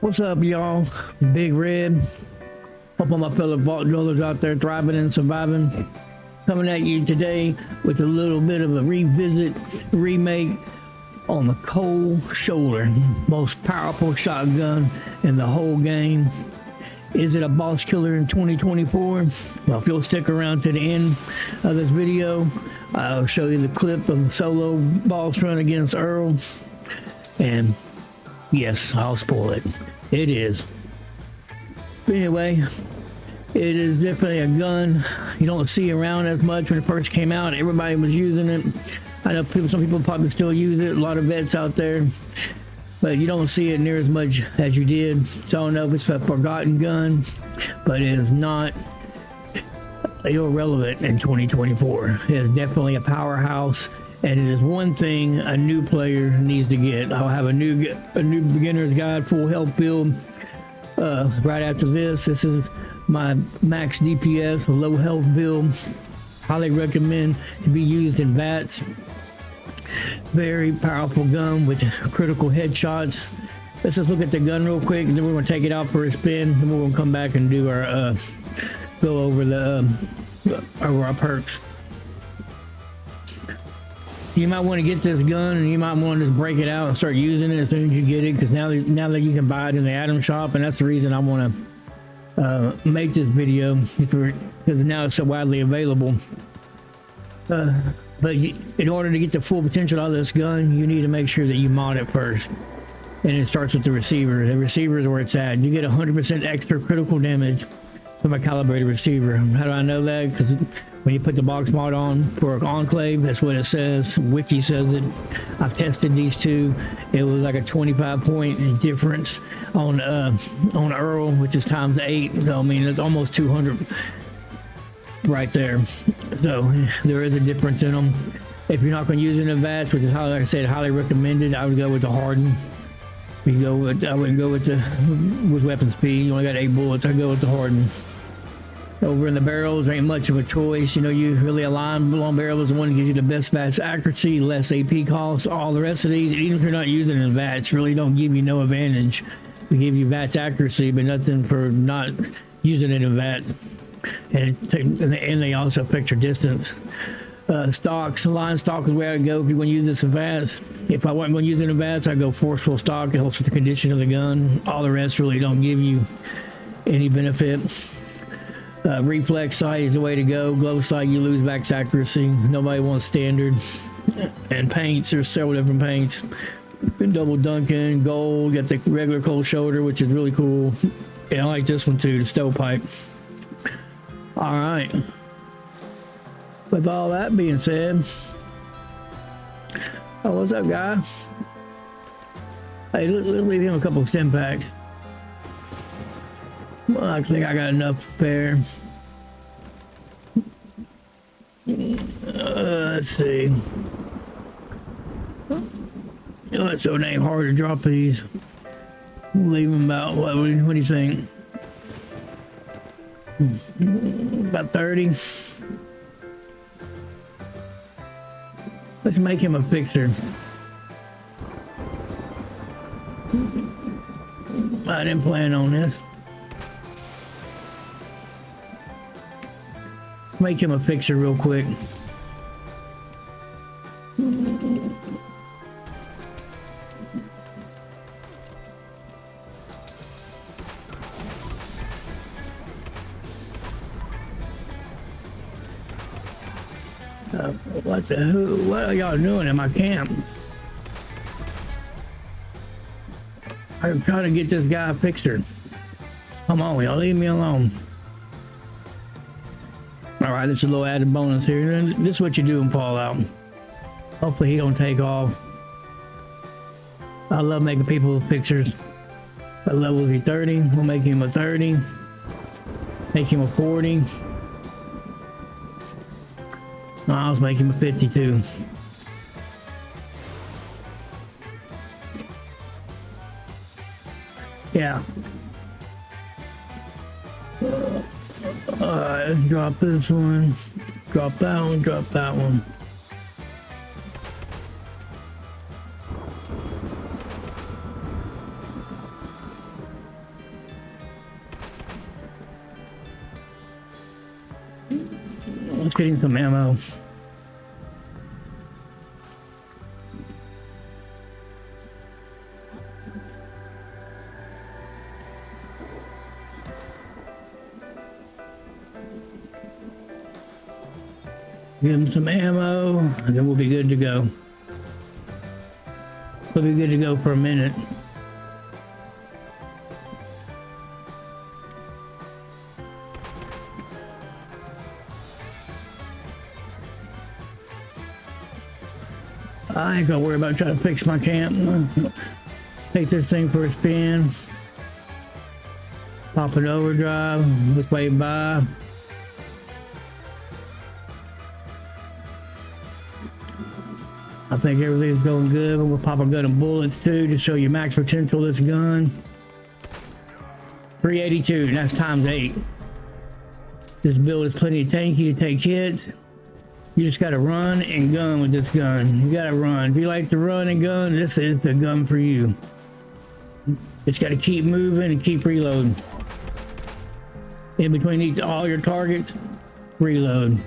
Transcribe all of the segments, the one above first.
What's up, y'all? Big Red. Hope all my fellow vault dwellers out there thriving and surviving. Coming at you today with a little bit of a revisit, remake on the Cold Shoulder, most powerful shotgun in the whole game. Is it a boss killer in 2024? Well, if you'll stick around to the end of this video, I'll show you the clip of the solo boss run against Earl. And yes, I'll spoil it. It is. But anyway, it is definitely a gun you don't see around as much. When it first came out, everybody was using it. I know some people probably still use it, a lot of vets out there, but you don't see it near as much as you did. So I don't know if it's a forgotten gun, but it is not irrelevant in 2024. It is definitely a powerhouse, and it is one thing a new player needs to get. I'll have a new beginner's guide, full health build right after this. This is my max DPS low health build. Highly recommend to be used in VATS. Very powerful gun with critical headshots. Let's just look at the gun real quick, and then we're going to take it out for a spin, and we're going to come back and do our go over the over our perks. You might want to get this gun, and you might want to just break it out and start using it as soon as you get it, because now that you can buy it in the item shop, and that's the reason I want to make this video, because now it's so widely available. But in order to get the full potential out of this gun, you need to make sure that you mod it first. And it starts with the receiver. The receiver is where it's at. You get 100% extra critical damage from a calibrated receiver. How do I know that? Because when you put the box mod on for Enclave, that's what it says. Wiki says it. I've tested these two. It was like a 25-point difference on Earl, which is times 8. So I mean, it's almost 200 right there. So there is a difference in them. If you're not going to use it in VATS, which is highly, like I said, highly recommended, I would go with the hardened. I wouldn't go with weapon speed. You only got 8 bullets. I go with the hardened. Over in the barrels, there ain't much of a choice. You know, you really align long barrel is the one that gives you the best VATS accuracy, less AP costs. All the rest of these, even if you're not using it in VATS, really don't give you no advantage. They give you VATS accuracy, but nothing for not using it in VATS. And they also affect your distance. Stocks, line stock is where I go if you want to use this in VATS. If I wasn't going to use it in VATS, I go forceful stock. It helps with the condition of the gun. All the rest really don't give you any benefit. Reflex sight is the way to go. Glow sight, you lose max accuracy. Nobody wants standard. And paints, there's several different paints. Double Duncan, gold, got the regular Cold Shoulder, which is really cool. Yeah, I like this one too, the stovepipe. All right. With all that being said, oh, what's up, guy? Hey, let's leave him a couple of stim packs. Well, I think I got enough spare. Let's see. Oh, it's so dang hard to drop these. Leave them about, what do you think? About 30. Let's make him a fixer. I didn't plan on this. Make him a fixer real quick. What are y'all doing in my camp? I'm trying to get this guy a fixer. Come on, y'all, leave me alone. All right, this is a little added bonus here. This is what you do in Fallout. Hopefully he don't take off. I love making people fixers. At level 30, we'll make him a 30. Make him a 40. No, I was making him a 52. Yeah. Alright, drop this one. Drop that one, drop that one. Let's get him some ammo. Give him some ammo, and then we'll be good to go. We'll be good to go for a minute. I ain't gonna worry about trying to fix my camp. Take this thing for a spin. Pop an overdrive. Look way by. I think everything's going good. We'll pop a gun of bullets too to show you max potential of this gun. 382, and that's times 8. This build is plenty tanky to take hits. You just gotta run and gun with this gun. You gotta run. If you like to run and gun, this is the gun for you. Just gotta keep moving and keep reloading. In between all your targets, reload.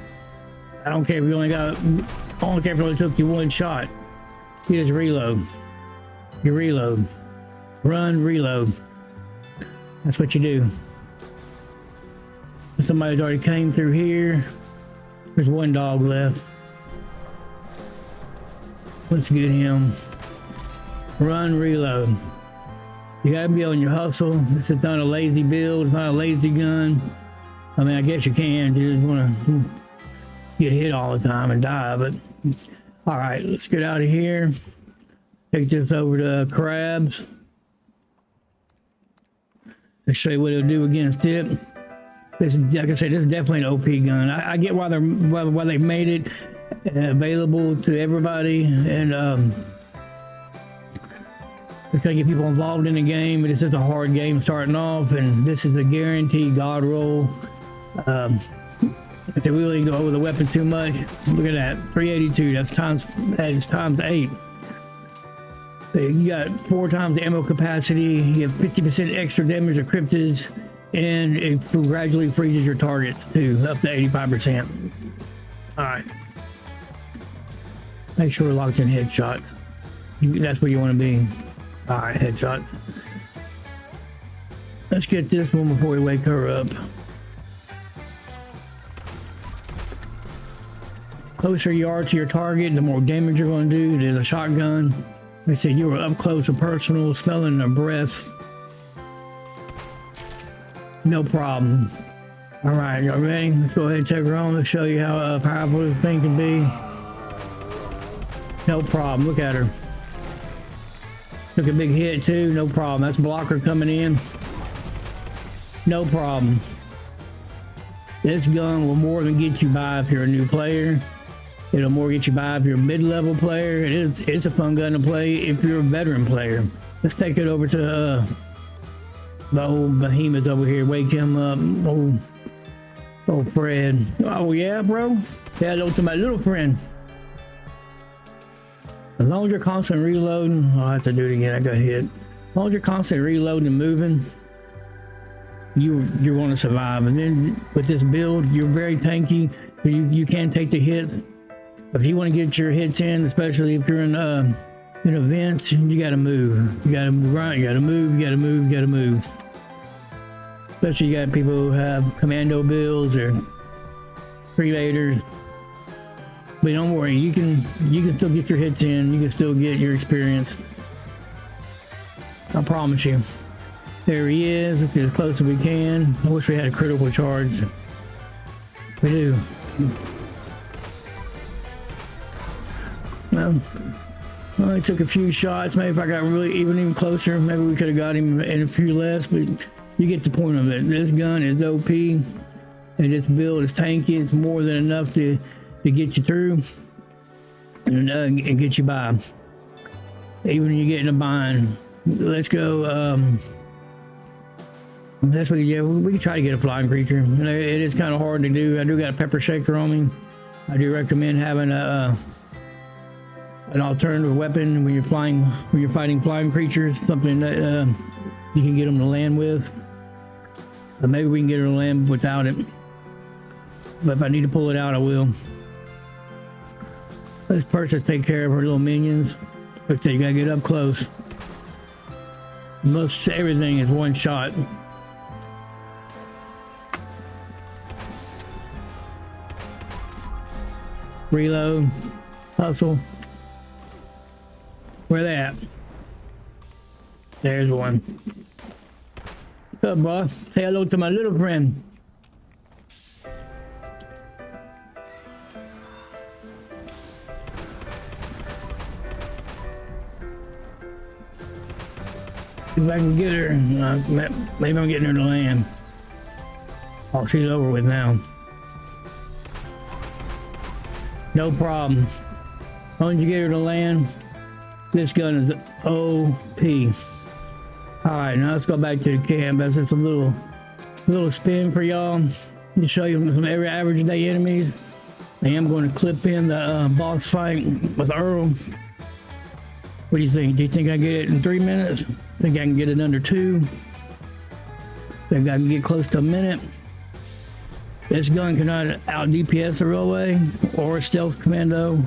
I don't care if you only got, I don't care if it only took you one shot. You just reload. You reload. Run, reload. That's what you do. Somebody's already came through here. There's one dog left. Let's get him. Run, reload. You gotta be on your hustle. This is not a lazy build. It's not a lazy gun. I mean, I guess you can. You just wanna get hit all the time and die, but all right, let's get out of here. Take this over to crabs. Let's show you what it'll do against it. This, like I said, this is definitely an OP gun. I get why they made it available to everybody, and they're trying to get people involved in the game. But it's just a hard game starting off, and this is a guaranteed god roll. If they really go over the weapon too much, look at that, 382. That is times 8. So you got 4 times the ammo capacity. You have 50% extra damage to cryptids, and it gradually freezes your targets too, up to 85%. All right. Make sure we're locked in headshots. That's where you want to be. All right, headshots. Let's get this one before we wake her up. Closer you are to your target, the more damage you're going to do. There's a shotgun. Like I said, you were up close and personal, smelling their breath. No problem. All right, y'all ready? Let's go ahead and take her on. Let's show you how powerful this thing can be. No problem. Look at her. Took a big hit too. No problem. That's blocker coming in. No problem. This gun will more than get you by if you're a new player. It'll more get you by if you're a mid-level player. It's a fun gun to play if you're a veteran player. Let's take it over to the old behemoth over here. Wake him up. Old Fred. Oh yeah, bro. Say hello to my little friend. As long as you're constantly reloading, I'll have to do it again. I got hit. As long as you're constantly reloading and moving, you're going to survive. And then with this build, you're very tanky. So you can take the hit. But if you want to get your hits in, especially if you're in events, you got to move. You got to run. You got to move. You got to move. You got to move. Especially you got people who have commando builds or creators. But don't worry, you can still get your hits in. You can still get your experience. I promise you. There he is. Let's get as close as we can. I wish we had a critical charge. We do. Well, only took a few shots. Maybe if I got really even closer, maybe we could have got him in a few less, but you get the point of it. This gun is OP, and this build is tanky. It's more than enough to get you through and get you by. Even when you get in a bind. Let's go. That's what, yeah, we can try to get a flying creature. It is kind of hard to do. I do got a pepper shaker on me. I do recommend having an alternative weapon when you're fighting flying creatures, something that you can get them to land with. But maybe we can get them to land without it. But if I need to pull it out, I will. This person take care of her little minions. But you gotta get up close. Most everything is one shot. Reload. Hustle. Where they at? There's one. What's up, boss? Say hello to my little friend. If I can get her, maybe I'm getting her to land. Oh, she's over with now. No problem. As long as you get her to land, this gun is OP. Alright, now let's go back to the camp. That's just a little spin for y'all to show you some every average day enemies. I am going to clip in the boss fight with Earl. What do you think? Do you think I get it in 3 minutes? Think I can get it under 2? Think I can get close to a minute? This gun cannot out DPS a railway or a stealth commando,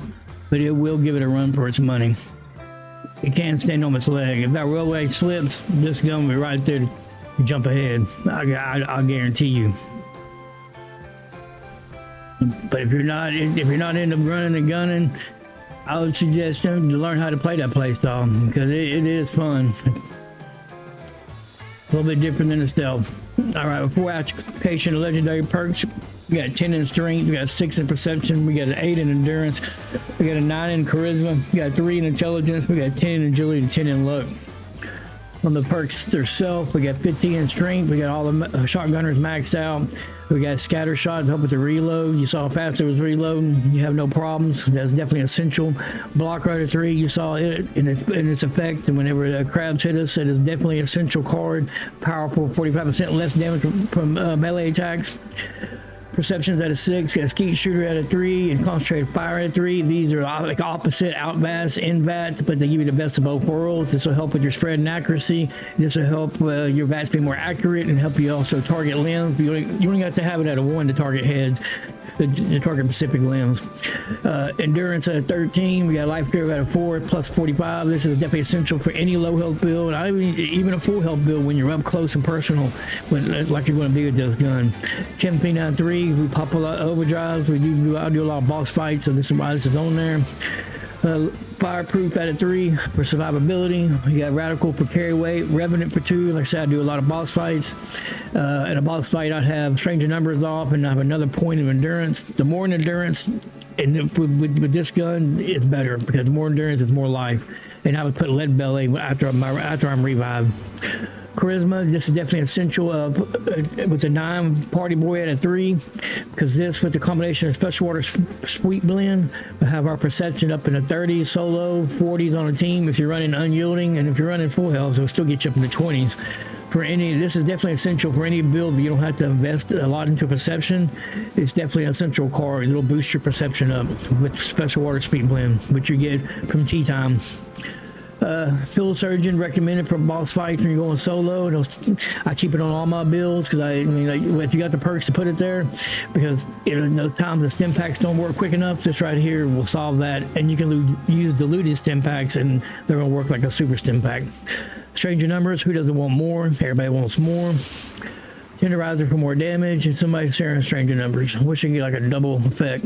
but it will give it a run for its money. It can't stand on its leg. If that railway slips, this gun will be right there to jump ahead. I'll guarantee you. But if you're not into running and gunning, I would suggest them to learn how to play that playstyle because it is fun. A little bit different than the stealth. All right, before application of legendary perks, we got 10 in strength, we got 6 in perception, we got an 8 in endurance, we got a 9 in charisma, we got 3 in intelligence, we got 10 in agility, and 10 in luck. On the perks themselves, we got 15 in strength, we got all the shotgunners maxed out, we got scatter shot to help with the reload. You saw how fast it was reloading, you have no problems. That's definitely essential. Block Rider 3, you saw it in its effect, and whenever the crabs hit us, it is definitely an essential card. Powerful, 45% less damage from melee attacks. Perception's at a 6, got Skeet Shooter at a 3, and Concentrated Fire at a 3. These are like opposite Outvats, Invats, but they give you the best of both worlds. This will help with your spread and accuracy. This will help your VATs be more accurate and help you also target limbs. You only got to have it at a 1 to target heads, to target specific limbs. Endurance at a 13, we got Life Curve at a 4, plus 45. This is definitely essential for any low health build, even a full health build when you're up close and personal, like you're going to be with this gun. Chem Phenom at 3, we pop a lot of overdrives, I do a lot of boss fights, so this is why this is on there. Fireproof at a 3 for survivability. We got Radical for carry weight, Revenant for 2. Like I said, I do a lot of boss fights. In a boss fight, I'd have Stranger Numbers off and I have another point of endurance. The more endurance, and with this gun, it's better because the more endurance is more life. And I would put Lead Belly after I'm revived. Charisma, this is definitely essential with the 9 Party Boy at a 3, because this with the combination of Special Water Sweet Blend will have our perception up in the 30s solo, 40s on a team if you're running unyielding, and if you're running full health, it'll still get you up in the 20s. This is definitely essential for any build. You don't have to invest a lot into perception. It's definitely an essential card. It'll boost your perception up with Special Water Sweet Blend, which you get from tea time. Field Surgeon recommended for boss fights when you're going solo. I keep it on all my builds because if you got the perks to put it there, because those times the stim packs don't work quick enough, this right here will solve that, and you can use diluted stim packs and they're gonna work like a super stim pack. Stranger Numbers, who doesn't want more? Everybody wants more. Tenderizer for more damage, and somebody's sharing Stranger Numbers. I wish I could get like a double effect.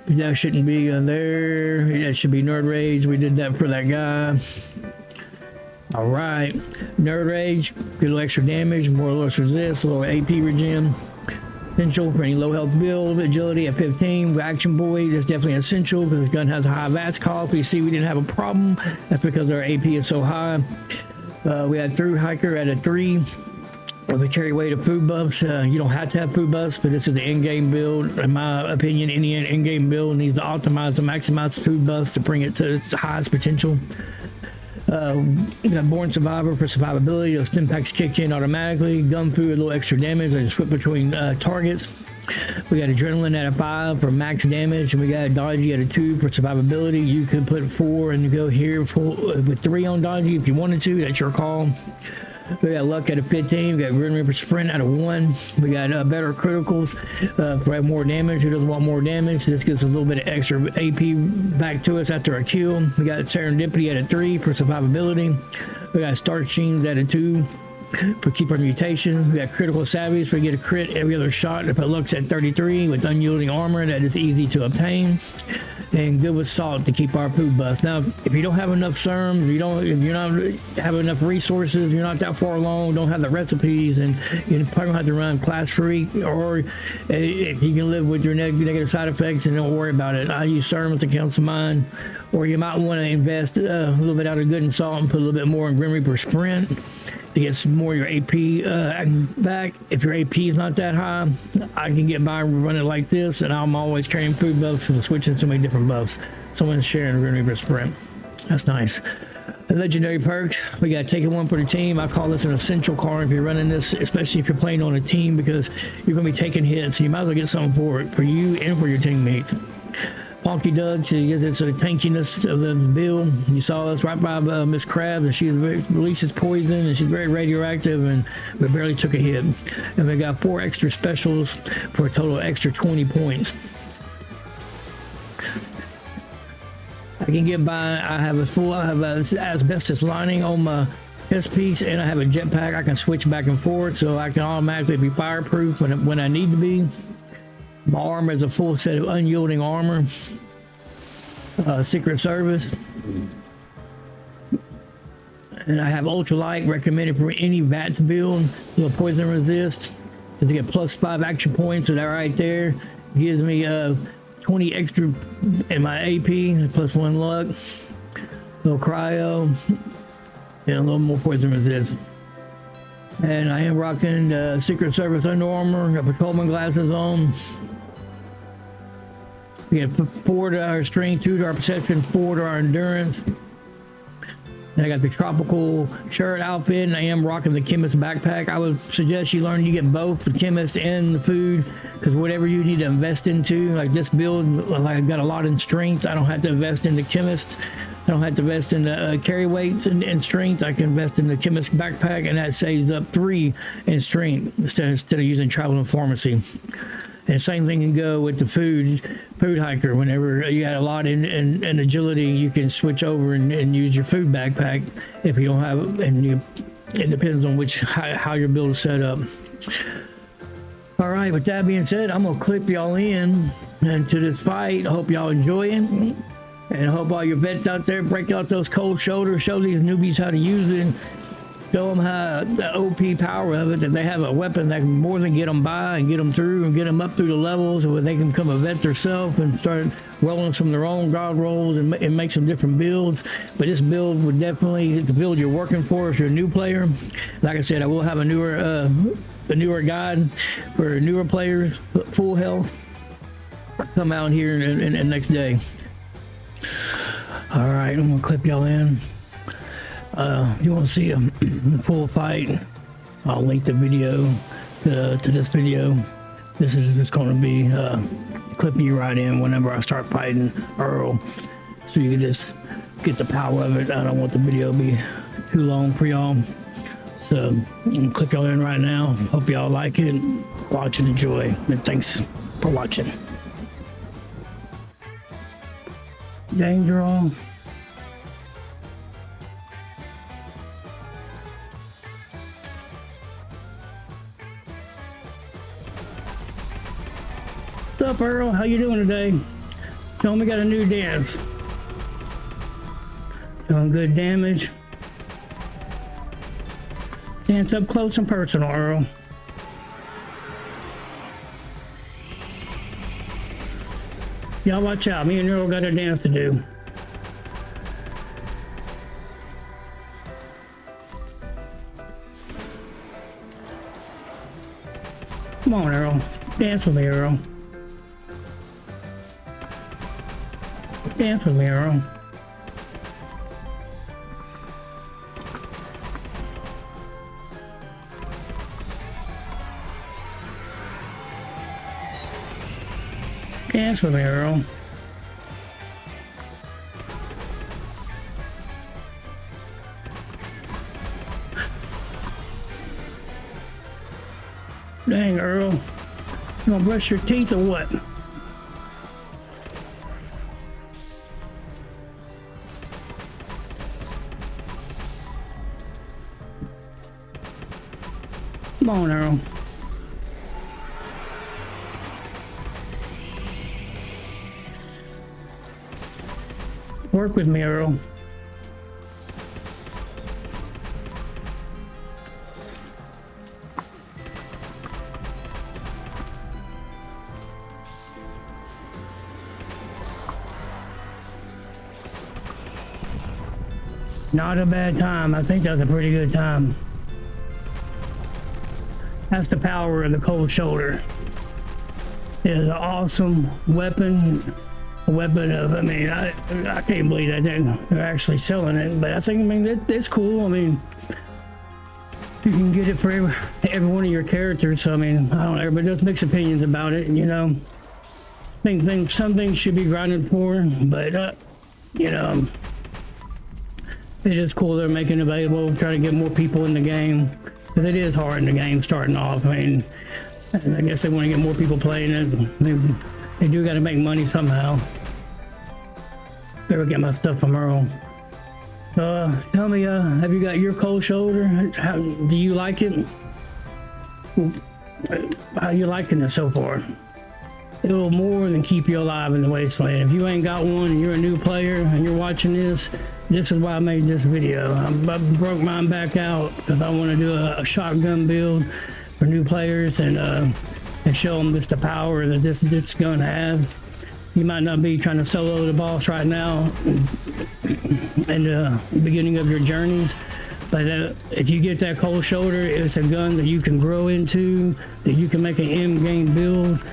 That shouldn't be there. That should be Nerd Rage. We did that for that guy. All right, Nerd Rage, get a little extra damage, more or less resist, a little AP regen. Essential for any low health build. Agility at 15. Action Boy, that's definitely essential because the gun has a high VATS cost. You see we didn't have a problem. That's because our AP is so high. We had Through Hiker at a 3. We carry weight of food buffs. You don't have to have food buffs, but this is the in-game build. In my opinion, any in-game build needs to optimize and maximize food buffs to bring it to its highest potential. We got Born Survivor for survivability. Those stim packs kick in automatically. Gun Food, a little extra damage. I just switch between targets. We got Adrenaline at a 5 for max damage, and we got Dodgy at a 2 for survivability. You could put 4 and go here with 3 on Dodgy if you wanted to. That's your call. We got luck out of 15. We got Grim Reaper Sprint out of 1. We got better criticals for more damage. Who doesn't want more damage? This gives us a little bit of extra AP back to us after a kill. We got Serendipity out of 3 for survivability. We got Starch Genes out of 2 for keep our mutations. We got Critical Savage for get a crit every other shot if it looks at 33 with unyielding armor that is easy to obtain. And good with salt to keep our food buffs. Now, if you don't have enough serums, if you're not have enough resources, you're not that far along, don't have the recipes, and you probably have to run class free, or if you can live with your negative side effects and don't worry about it. I use serums to cancel mine, or you might want to invest a little bit out of good and salt and put a little bit more in Grim Reaper Sprint to get some more of your AP back. If your AP is not that high, I can get by running like this, and I'm always carrying food buffs and switching so many different buffs. Someone's sharing Grim Reaper Sprint. That's nice. The legendary perks, we got taking one for the team. I call this an essential card if you're running this, especially if you're playing on a team, because you're going to be taking hits. So you might as well get something for it, for you and for your teammates. Ponky Doug, so it's a tankiness of the build. You saw us right by Miss Crab, and she releases poison, and she's very radioactive, and we barely took a hit. And we got 4 extra specials for a total of extra 20 points. I can get by. I have a asbestos lining on my chest piece, and I have a jetpack. I can switch back and forth, so I can automatically be fireproof when I need to be. My armor is a full set of unyielding armor. Secret Service. And I have ultralight recommended for any VAT to build. Little poison resist. To get +5 action points, so that right there gives me 20 extra in my AP, +1 luck. Little cryo. And a little more poison resist. And I am rocking Secret Service Under Armour. Got patrolman glasses on. We get 4 to our strength, 2 to our perception, 4 to our endurance. And I got the tropical shirt outfit, and I am rocking the chemist backpack. I would suggest you get both the chemist and the food, because whatever you need to invest into, like this build, like I've got a lot in strength. I don't have to invest in the chemist. I don't have to invest in the carry weights and strength. I can invest in the chemist backpack, and that saves up 3 in strength instead of using travel and pharmacy. And same thing can go with the food hiker. Whenever you got a lot in agility, you can switch over and use your food backpack if you don't have, it depends on how your build is set up. All right, with that being said, I'm gonna clip y'all in into this fight. I hope y'all enjoy it. And I hope all your vets out there break out those cold shoulders, show these newbies how to use it. Show them how the OP power of it, that they have a weapon that can more than get them by and get them through and get them up through the levels where they can become a vet themselves and start rolling some of their own god rolls and make some different builds. But this build would definitely, the build you're working for if you're a new player. Like I said, I will have a newer guide for newer players, full health, come out here in the next day. All right, I'm gonna clip y'all in. If you want to see a full fight, I'll link the video to this video. This is just going to be clipping you right in whenever I start fighting Earl, so you can just get the power of it. I don't want the video to be too long for y'all, so I'm gonna click y'all in right now. Hope y'all like it, watch and enjoy, and thanks for watching. Danger on. What's up, Earl? How you doing today? Tell me, got a new dance. Doing good damage. Dance up close and personal, Earl. Y'all watch out. Me and Earl got a dance to do. Come on, Earl. Dance with me, Earl. Dance with me, Earl. Dance with me, Earl. Dang, Earl. You gonna brush your teeth or what? Come on, Earl. Work with me, Earl. Not a bad time. I think that's a pretty good time. That's the power of the cold shoulder. It is an awesome weapon. A weapon of, I mean, I can't believe that they're actually selling it, but I think, I mean, it's cool. I mean, you can get it for every one of your characters. So, I mean, I don't know, everybody does mixed opinions about it, you know. Some things should be grinded for, but, you know, it is cool they're making it available, trying to get more people in the game. Because it is hard in the game starting off. I mean, I guess they want to get more people playing it. They do got to make money somehow. Better get my stuff from Earl. Tell me, have you got your cold shoulder? Do you like it? How you liking it so far? It will more than keep you alive in the wasteland. If you ain't got one and you're a new player and you're watching this, this is why I made this video. I broke mine back out because I want to do a shotgun build for new players and show them just the power that this gun has. You might not be trying to solo the boss right now in the beginning of your journeys, but if you get that cold shoulder, it's a gun that you can grow into, that you can make an in-game build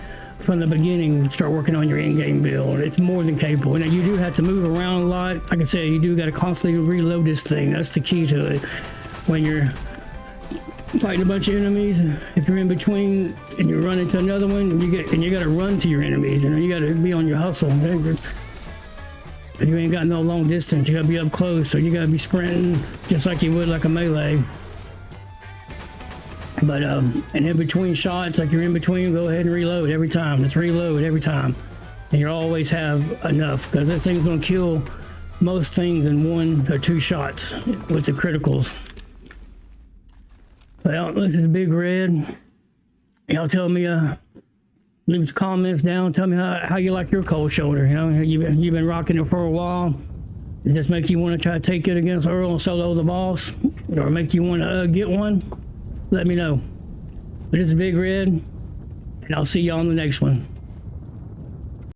from the beginning. Start working on your in-game build. It's more than capable. And you do have to move around a lot. Like I said, you do got to constantly reload this thing. That's the key to it. When you're fighting a bunch of enemies, if you're in between and you run into another one, you got to run to your enemies. You know, you got to be on your hustle. You ain't got no long distance. You got to be up close, so you got to be sprinting just like you would like a melee. But and in between shots, like you're in between, go ahead and reload every time. Just reload every time, and you'll always have enough, because this thing's gonna kill most things in 1 or 2 shots with the criticals. Well, this is Big Red. Y'all tell me, leave some comments down. Tell me how you like your cold shoulder. You know, you've been rocking it for a while. It just makes you want to try to take it against Earl and solo the boss, or make you want to get one. Let me know. But it's Big Red, and I'll see you on the next one.